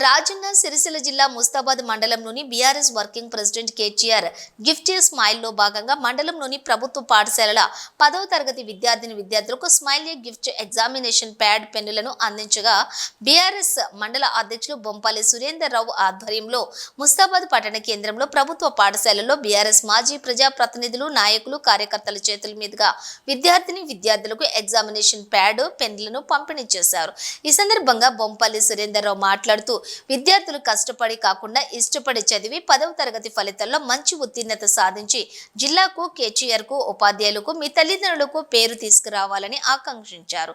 రాజన్న సిరిసిల్ల జిల్లా ముస్తాబాద్ మండలంలోని BRS working president KTR gift smile లో భాగంగా మండలంలోని ప్రభుత్వ పాఠశాలల 10వ తరగతి విద్యార్థులకు స్మైల్ గిఫ్ట్ ఎగ్జామినేషన్ ప్యాడ్ పెన్నులను అందించగా బీఆర్ఎస్ మండల అధ్యక్షులు బొంపాలి సురేందర్ రావు ఆధ్వర్యంలో ముస్తాబాద్ పట్టణ కేంద్రంలో ప్రభుత్వ పాఠశాలల్లో బీఆర్ఎస్ మాజీ ప్రజా ప్రతినిధులు నాయకులు కార్యకర్తల చేతుల మీదుగా విద్యార్థులకు ఎగ్జామినేషన్ ప్యాడ్ పెన్నులను పంపిణీ చేశారు। ఈ సందర్భంగా బొంపాలి సురేందర్ రావు మాట్లాడుతూ విద్యార్థులు కష్టపడి కాకుండా ఇష్టపడి చదివి 10వ తరగతి ఫలితాల్లో మంచి ఉత్తీర్ణత సాధించి జిల్లాకు కేటీఆర్ కు ఉపాధ్యాయులకు మీ తల్లిదండ్రులకు పేరు తీసుకురావాలని ఆకాంక్షించారు।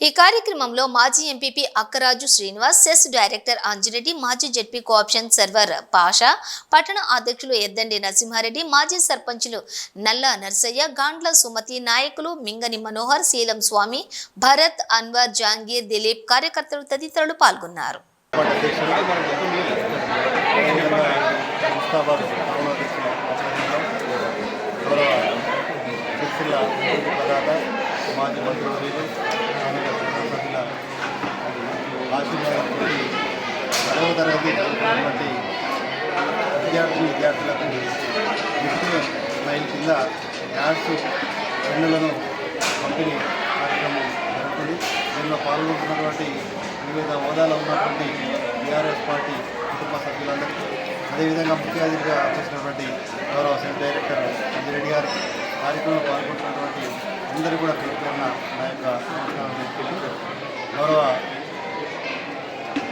ఈ కార్యక్రమంలో మాజీ MPP Akkaraju Srinivas, cess director Anjireddy, మాజీ జెడ్పీ కోఆప్షన్ సర్వర్ పాషా, పట్టణ అధ్యక్షులు ఎద్దండి నరసింహారెడ్డి, మాజీ సర్పంచులు నల్ల నర్సయ్య, గాండ్ల సుమతి, నాయకులు మింగని మనోహర్, శీలం స్వామి, భరత్, అన్వర్, జాంగీర్, దిలీప్, కార్యకర్తలు తదితరులు పాల్గొన్నారు। ముస్తాబాద్ సిరిసిల్ల ప్రదాత మాజీ మంత్రివర్యులు సభ్యుల ఆశీర్వాదంతో 10వ తరగతి ఉన్నటువంటి విద్యార్థులకు గిఫ్ట్ స్మైల్ కింద యాడ్స్ పెన్నులను పంపిణీ కార్యక్రమం జరుగుతుంది। దీనిలో పాల్గొంటున్నటువంటి వివిధ హోదాలో ఉన్నటువంటి బీఆర్ఎస్ పార్టీ కుటుంబ సభ్యులందరికీ, అదేవిధంగా ముఖ్య అతిథిగా చేసినటువంటి గౌరవ సెస్ డైరెక్టర్ అంజిరెడ్డి గారు, కార్యక్రమంలో పాల్గొంటున్నటువంటి అందరూ కూడా పేర్కొన్న నా యొక్క నమస్కారం తెలుపుతూ, గౌరవ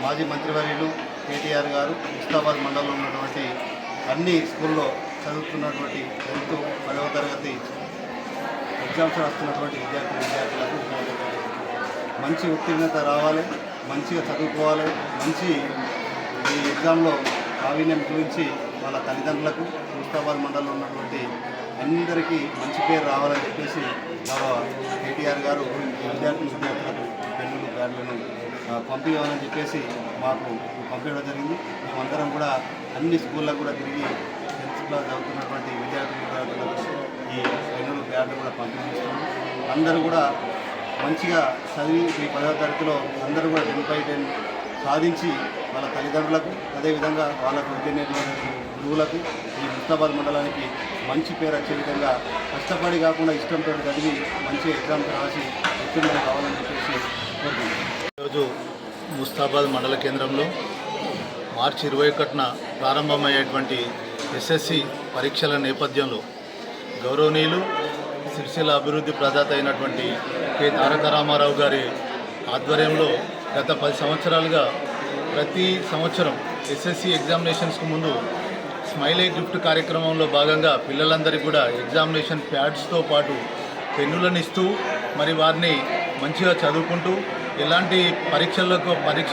మాజీ మంత్రివర్యులు కేటీఆర్ గారు ముస్తాబాద్ మండలంలో ఉన్నటువంటి అన్ని స్కూల్లో చదువుతున్నటువంటి 10వ తరగతి ఎగ్జామ్స్ రాస్తున్నటువంటి విద్యార్థులకు మంచి ఉత్తీర్ణత రావాలి, మంచిగా చదువుకోవాలి, మంచి ఈ ఎగ్జామ్లో ప్రావీణ్యం చూపించి వాళ్ళ తల్లిదండ్రులకు ముస్తాబాద్ మండలంలో ఉన్నటువంటి అందరికీ మంచి పేరు రావాలని చెప్పేసి గౌరవ కేటీఆర్ గారు విద్యార్థులకు పెన్నులు ప్యాడ్లను పంపించాలని చెప్పేసి మాకు పంపించడం జరిగింది। మేమందరం కూడా అన్ని స్కూళ్ళకు కూడా తిరిగి 10th క్లాస్ చదువుతున్నటువంటి విద్యార్థులకు ఈ పెన్నులు ప్యాడ్లు కూడా పంపిస్తున్నాం। అందరూ కూడా మంచిగా చదివి ఈ 10వ తరగతిలో అందరూ కూడా 10/10 సాధించి వాళ్ళ తల్లిదండ్రులకు, అదేవిధంగా వాళ్ళకు విద్యార్థులకు, గురువులకు, ఈ ముస్తాబాద్ మండలానికి మంచి పేరు వచ్చే విధంగా కష్టపడి కాకుండా ఇష్టంతో చదివి మంచి ఎగ్జామ్స్ రాసి ఉత్తీర్ణత కావాలని చెప్పేసి కోరుకుంటున్నాం। ఈరోజు ముస్తాబాద్ మండల కేంద్రంలో మార్చి 21న ప్రారంభమయ్యేటువంటి ఎస్ఎస్సి పరీక్షల నేపథ్యంలో గౌరవనీయులు సిరిసిల్ల అభివృద్ధి ప్రదాత అయినటువంటి కె తారక రామారావు గారి ఆధ్వర్యంలో గత 10 సంవత్సరాలుగా ప్రతి సంవత్సరం ఎస్ఎస్సి ఎగ్జామినేషన్స్కు ముందు స్మైల్ గిఫ్ట్ కార్యక్రమంలో భాగంగా పిల్లలందరికీ కూడా ఎగ్జామినేషన్ ప్యాడ్స్తో పాటు పెన్నులను ఇస్తూ మరి వారిని మంచిగా చదువుకుంటూ ఎలాంటి పరీక్ష